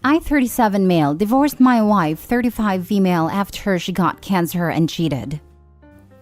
I, 37 male, divorced my wife, 35 female, after she got cancer and cheated.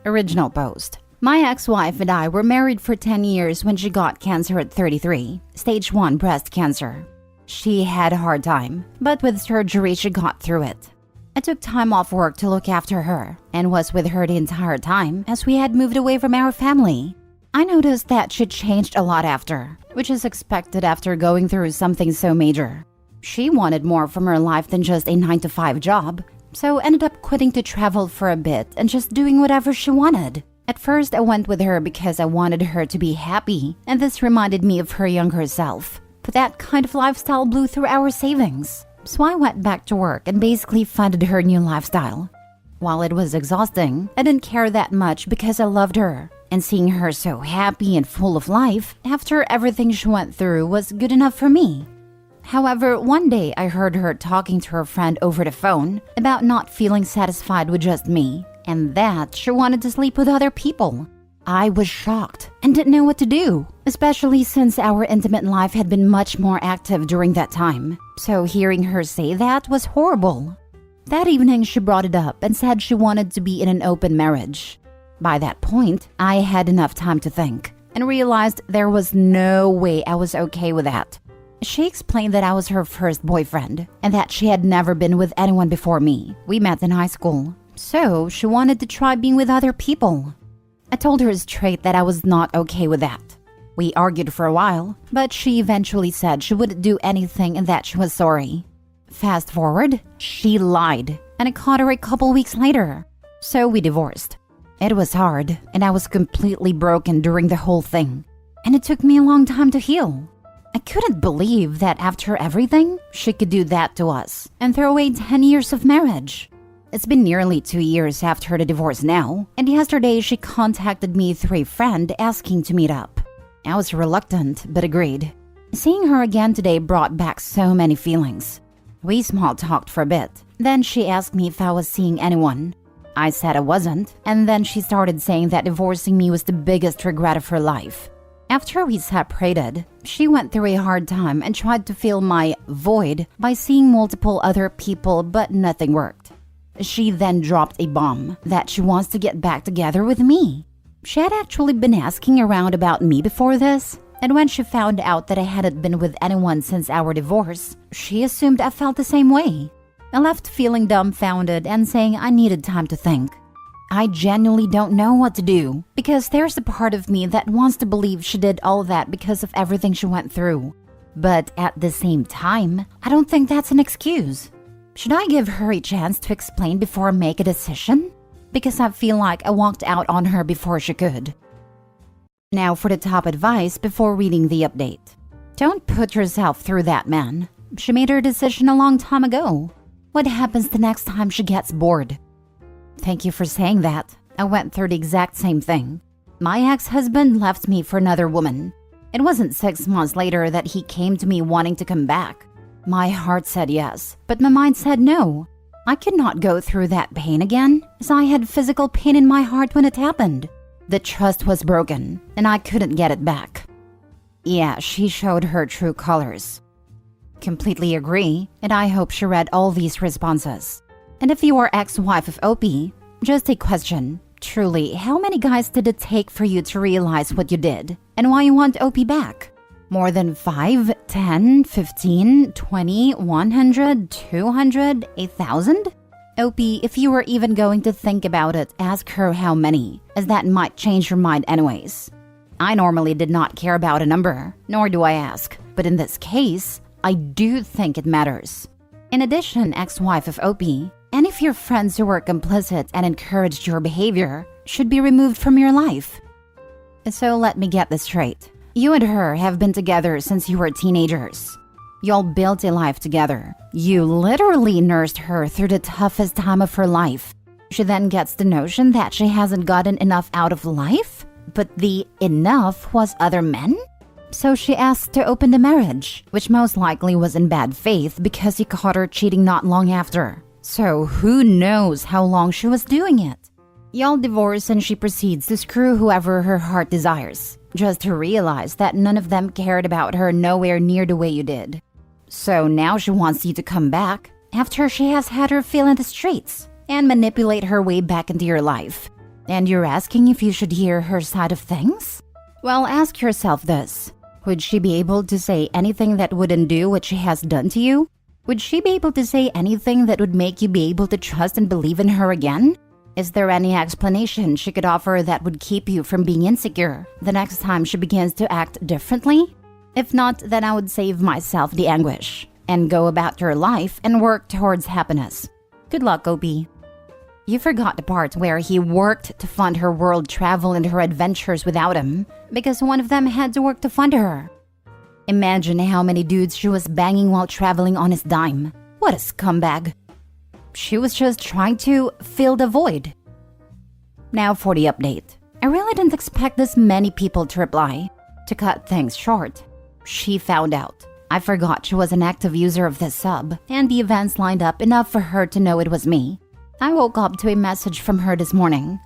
Original post. My ex-wife and I were married for 10 years when she got cancer at 33, stage 1 breast cancer. She had a hard time, but with surgery she got through it. I took time off work to look after her and was with her the entire time as we had moved away from our family. I noticed that she changed a lot after, which is expected after going through something so major. She wanted more from her life than just a 9-to-5 job, so ended up quitting to travel for a bit and just doing whatever she wanted. At first, I went with her because I wanted her to be happy, and this reminded me of her younger self. But that kind of lifestyle blew through our savings. So I went back to work and basically funded her new lifestyle. While it was exhausting, I didn't care that much because I loved her. And seeing her so happy and full of life after everything she went through was good enough for me. However, one day I heard her talking to her friend over the phone about not feeling satisfied with just me, and that she wanted to sleep with other people. I was shocked and didn't know what to do, especially since our intimate life had been much more active during that time. So hearing her say that was horrible. That evening she brought it up and said she wanted to be in an open marriage. By that point, I had enough time to think and realized there was no way I was okay with that. She explained that I was her first boyfriend and that she had never been with anyone before me. We met in high school, so she wanted to try being with other people. I told her straight that I was not okay with that. We argued for a while, but she eventually said she wouldn't do anything and that she was sorry. Fast forward, she lied, and I caught her a couple weeks later. So we divorced. It was hard, and I was completely broken during the whole thing. And it took me a long time to heal. I couldn't believe that after everything, she could do that to us and throw away 10 years of marriage. It's been nearly 2 years after the divorce now, and yesterday she contacted me through a friend asking to meet up. I was reluctant, but agreed. Seeing her again today brought back so many feelings. We small talked for a bit. Then she asked me if I was seeing anyone. I said I wasn't, and then she started saying that divorcing me was the biggest regret of her life. After we separated, she went through a hard time and tried to fill my void by seeing multiple other people, but nothing worked. She then dropped a bomb that she wants to get back together with me. She had actually been asking around about me before this, and when she found out that I hadn't been with anyone since our divorce, she assumed I felt the same way. I left feeling dumbfounded and saying I needed time to think. I genuinely don't know what to do, because there's a part of me that wants to believe she did all that because of everything she went through. But at the same time, I don't think that's an excuse. Should I give her a chance to explain before I make a decision? Because I feel like I walked out on her before she could. Now for the top advice before reading the update. Don't put yourself through that, man. She made her decision a long time ago. What happens the next time she gets bored? Thank you for saying that. I went through the exact same thing. My ex-husband left me for another woman. It wasn't 6 months later that he came to me wanting to come back. My heart said yes, but my mind said no. I could not go through that pain again, as I had physical pain in my heart when it happened. The trust was broken, and I couldn't get it back. Yeah, she showed her true colors. Completely agree, and I hope she read all these responses. And if you are ex-wife of OP, just a question. Truly, how many guys did it take for you to realize what you did and why you want OP back? More than 5, 10, 15, 20, 100, 200, 1,000? OP, if you were even going to think about it, ask her how many, as that might change your mind anyways. I normally did not care about a number, nor do I ask, but in this case, I do think it matters. In addition, ex-wife of OP, and if your friends who were complicit and encouraged your behavior should be removed from your life. So let me get this straight. You and her have been together since you were teenagers. Y'all built a life together. You literally nursed her through the toughest time of her life. She then gets the notion that she hasn't gotten enough out of life? But the enough was other men? So she asked to open the marriage, which most likely was in bad faith because he caught her cheating not long after. So who knows how long she was doing it? Y'all divorce and she proceeds to screw whoever her heart desires. just to realize that none of them cared about her nowhere near the way you did. So now she wants you to come back after she has had her fill in the streets and manipulate her way back into your life. And you're asking if you should hear her side of things? Well, ask yourself this. Would she be able to say anything that would undo what she has done to you? Would she be able to say anything that would make you be able to trust and believe in her again? Is there any explanation she could offer that would keep you from being insecure the next time she begins to act differently? If not, then I would save myself the anguish and go about your life and work towards happiness. Good luck, OP. You forgot the part where he worked to fund her world travel and her adventures without him because one of them had to work to fund her. Imagine how many dudes she was banging while traveling on his dime. What a scumbag. She was just trying to fill the void. Now for the update. I really didn't expect this many people to reply. To cut things short, she found out. I forgot she was an active user of this sub, and the events lined up enough for her to know it was me. I woke up to a message from her this morning.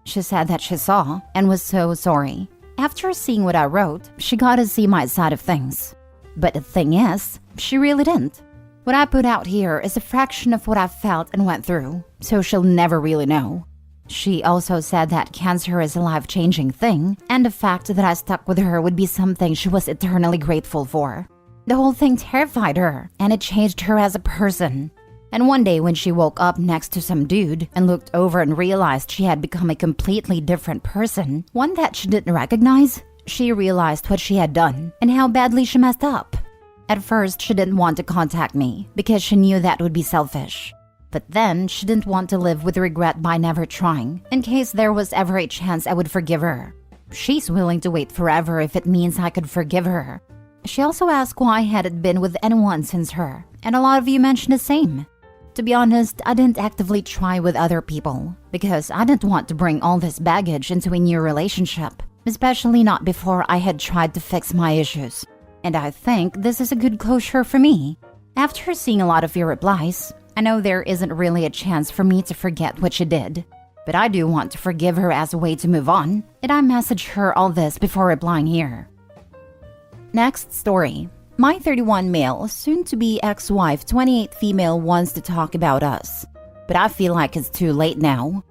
She said that she saw and was so sorry. After seeing what I wrote, she got to see my side of things. But the thing is, she really didn't. What I put out here is a fraction of what I felt and went through, so she'll never really know. She also said that cancer is a life-changing thing, and the fact that I stuck with her would be something she was eternally grateful for. The whole thing terrified her, and it changed her as a person. And one day when she woke up next to some dude and looked over and realized she had become a completely different person, one that she didn't recognize, she realized what she had done and how badly she messed up. At first, she didn't want to contact me because she knew that would be selfish. But then, she didn't want to live with regret by never trying, in case there was ever a chance I would forgive her. She's willing to wait forever if it means I could forgive her. She also asked why I hadn't been with anyone since her, and a lot of you mentioned the same. To be honest, I didn't actively try with other people, because I didn't want to bring all this baggage into a new relationship, especially not before I had tried to fix my issues. And I think this is a good closure for me. After seeing a lot of your replies, I know there isn't really a chance for me to forget what she did. But I do want to forgive her as a way to move on, and I messaged her all this before replying here. Next story. My 31 male, soon-to-be ex-wife 28 female wants to talk about us. But I feel like it's too late now.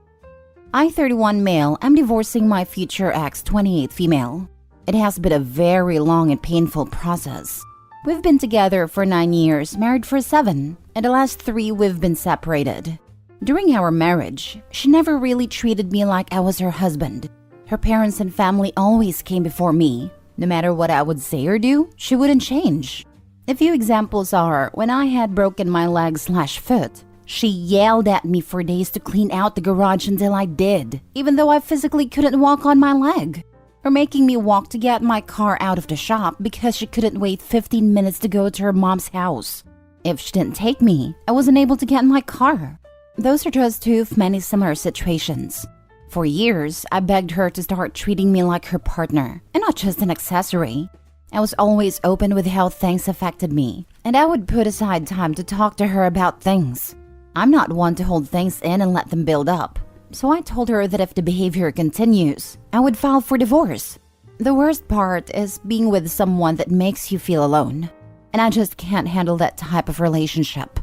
I 31 male am divorcing my future ex 28 female. It has been a very long and painful process. We've been together for 9 years, married for 7, and the last 3 we've been separated. During our marriage, she never really treated me like I was her husband. Her parents and family always came before me. No matter what I would say or do, she wouldn't change. A few examples are, when I had broken my leg/foot, she yelled at me for days to clean out the garage until I did, even though I physically couldn't walk on my leg. Or making me walk to get my car out of the shop because she couldn't wait 15 minutes to go to her mom's house. If she didn't take me, I wasn't able to get in my car. Those are just 2 of many similar situations. For years, I begged her to start treating me like her partner, and not just an accessory. I was always open with how things affected me, and I would put aside time to talk to her about things. I'm not one to hold things in and let them build up. So I told her that if the behavior continues, I would file for divorce. The worst part is being with someone that makes you feel alone, and I just can't handle that type of relationship.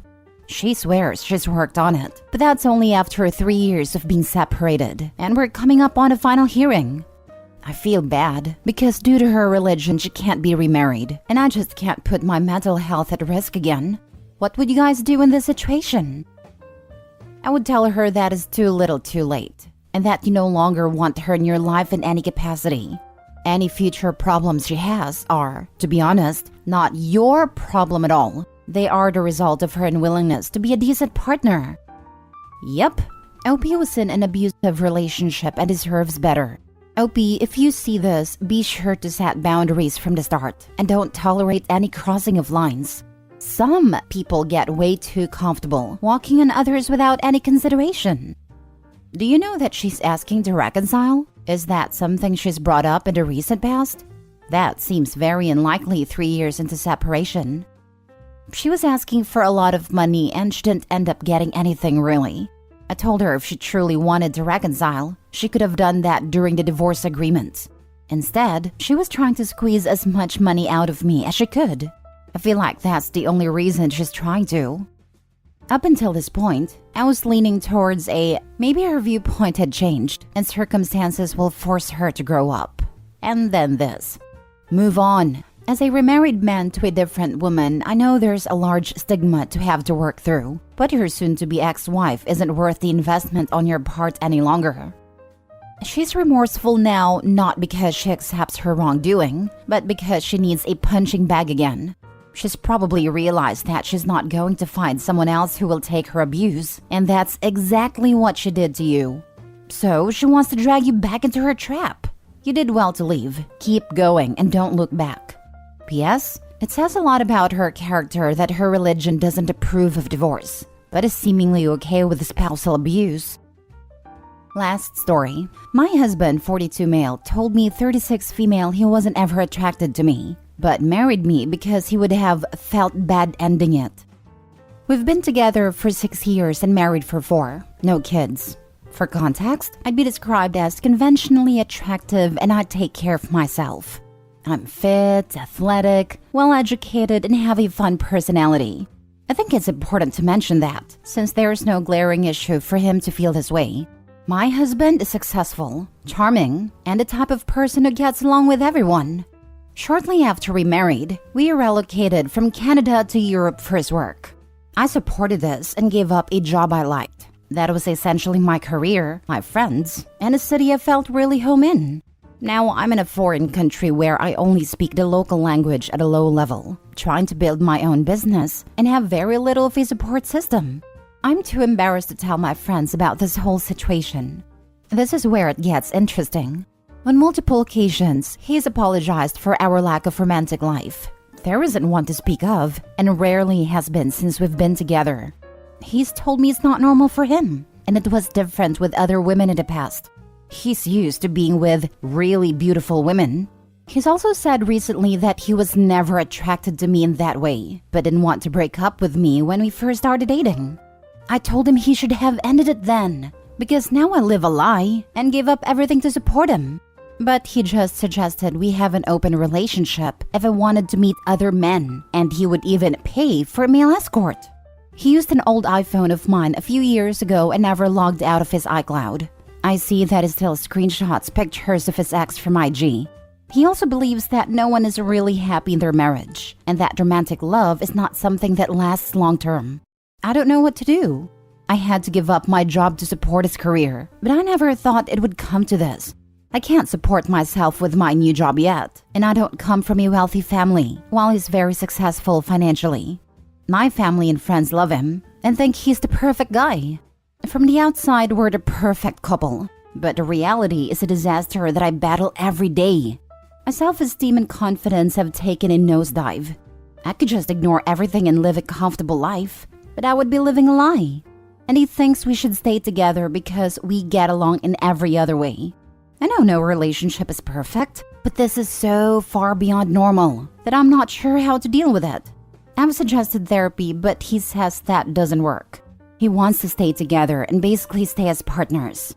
She swears she's worked on it, but that's only after 3 years of being separated, and we're coming up on a final hearing. I feel bad, because due to her religion she can't be remarried, and I just can't put my mental health at risk again. What would you guys do in this situation? I would tell her that is too little too late, and that you no longer want her in your life in any capacity. Any future problems she has are, to be honest, not your problem at all. They are the result of her unwillingness to be a decent partner. Yep, OP was in an abusive relationship and deserves better. OP, if you see this, be sure to set boundaries from the start and don't tolerate any crossing of lines. Some people get way too comfortable walking on others without any consideration. Do you know that she's asking to reconcile? Is that something she's brought up in the recent past? That seems very unlikely 3 years into separation. She was asking for a lot of money and she didn't end up getting anything really. I told her if she truly wanted to reconcile, she could have done that during the divorce agreement. Instead, she was trying to squeeze as much money out of me as she could. I feel like that's the only reason she's trying to. Up until this point, I was leaning towards maybe her viewpoint had changed and circumstances will force her to grow up. And then this. Move on. As a remarried man to a different woman, I know there's a large stigma to have to work through, but your soon-to-be ex-wife isn't worth the investment on your part any longer. She's remorseful now not because she accepts her wrongdoing, but because she needs a punching bag again. She's probably realized that she's not going to find someone else who will take her abuse, and that's exactly what she did to you. So she wants to drag you back into her trap. You did well to leave. Keep going and don't look back. P.S. It says a lot about her character that her religion doesn't approve of divorce, but is seemingly okay with spousal abuse. Last story. My husband, 42 male, told me 36 female he wasn't ever attracted to me, but married me because he would have felt bad ending it. We've been together for 6 years and married for 4. No kids. For context, I'd be described as conventionally attractive and I'd take care of myself. I'm fit, athletic, well-educated, and have a fun personality. I think it's important to mention that, since there's no glaring issue for him to feel this way. My husband is successful, charming, and the type of person who gets along with everyone. Shortly after we married, we relocated from Canada to Europe for his work. I supported this and gave up a job I liked. That was essentially my career, my friends, and a city I felt really home in. Now I'm in a foreign country where I only speak the local language at a low level, trying to build my own business and have very little of a support system. I'm too embarrassed to tell my friends about this whole situation. This is where it gets interesting. On multiple occasions, he's apologized for our lack of romantic life. There isn't one to speak of, and rarely has been since we've been together. He's told me it's not normal for him, and it was different with other women in the past. He's used to being with really beautiful women. He's also said recently that he was never attracted to me in that way, but didn't want to break up with me when we first started dating. I told him he should have ended it then, because now I live a lie and gave up everything to support him. But he just suggested we have an open relationship if I wanted to meet other men, and he would even pay for a male escort. He used an old iPhone of mine a few years ago and never logged out of his iCloud. I see that he still screenshots pictures of his ex from IG. He also believes that no one is really happy in their marriage, and that romantic love is not something that lasts long term. I don't know what to do. I had to give up my job to support his career, but I never thought it would come to this. I can't support myself with my new job yet, and I don't come from a wealthy family, while he's very successful financially. My family and friends love him and think he's the perfect guy. From the outside, we're the perfect couple, but the reality is a disaster that I battle every day. My self-esteem and confidence have taken a nosedive. I could just ignore everything and live a comfortable life, but I would be living a lie. And he thinks we should stay together because we get along in every other way. I know no relationship is perfect, but this is so far beyond normal that I'm not sure how to deal with it. I've suggested therapy, but he says that doesn't work. He wants to stay together and basically stay as partners.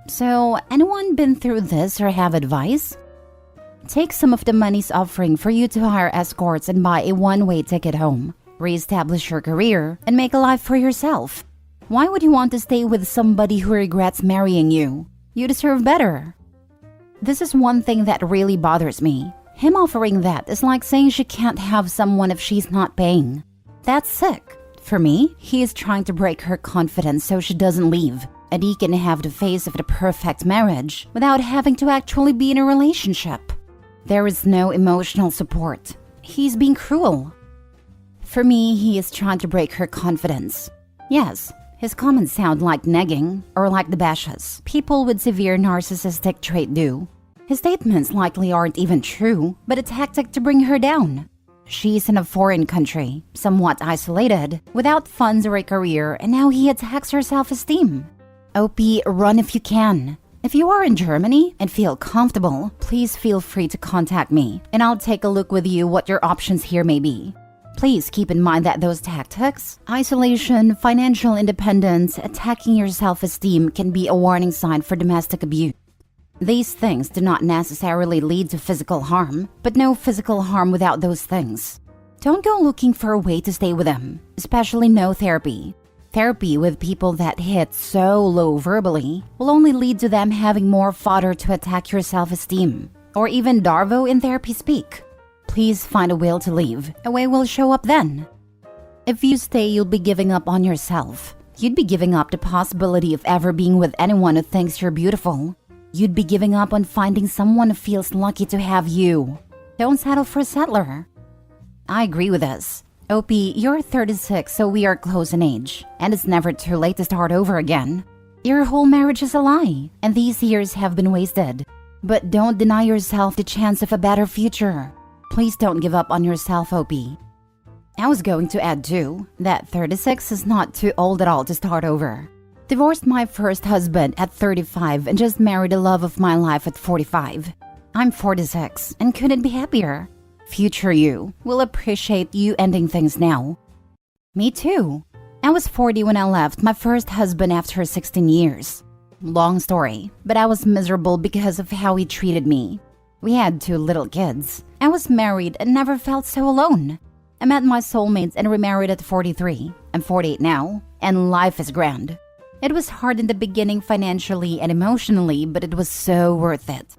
So, anyone been through this or have advice? Take some of the money's offering for you to hire escorts and buy a one-way ticket home. Re-establish your career and make a life for yourself. Why would you want to stay with somebody who regrets marrying you? You deserve better. This is one thing that really bothers me. Him offering that is like saying she can't have someone if she's not paying. That's sick. For me, he is trying to break her confidence so she doesn't leave, and he can have the face of the perfect marriage without having to actually be in a relationship. There is no emotional support. He's being cruel. For me, he is trying to break her confidence. Yes, his comments sound like negging or like the bashes people with severe narcissistic trait do. His statements likely aren't even true, but a tactic to bring her down. She's in a foreign country, somewhat isolated, without funds or a career, and now he attacks her self-esteem. OP, run if you can. If you are in Germany and feel comfortable, please feel free to contact me, and I'll take a look with you what your options here may be. Please keep in mind that those tactics, isolation, financial independence, attacking your self-esteem can be a warning sign for domestic abuse. These things do not necessarily lead to physical harm, but no physical harm without those things. Don't go looking for a way to stay with them, especially no therapy. Therapy with people that hit so low verbally will only lead to them having more fodder to attack your self-esteem, or even Darvo in therapy speak. Please find a will to leave. A way will show up then. If you stay, you'll be giving up on yourself. You'd be giving up the possibility of ever being with anyone who thinks you're beautiful. You'd be giving up on finding someone who feels lucky to have you. Don't settle for a settler. I agree with this. OP, you're 36, so we are close in age, and it's never too late to start over again. Your whole marriage is a lie, and these years have been wasted. But don't deny yourself the chance of a better future. Please don't give up on yourself, OP. I was going to add too, that 36 is not too old at all to start over. Divorced my first husband at 35 and just married the love of my life at 45. I'm 46 and couldn't be happier. Future you will appreciate you ending things now. Me too. I was 40 when I left my first husband after 16 years. Long story, but I was miserable because of how he treated me. We had 2 little kids. I was married and never felt so alone. I met my soulmates and remarried at 43. I'm 48 now, and life is grand. It was hard in the beginning financially and emotionally, but it was so worth it.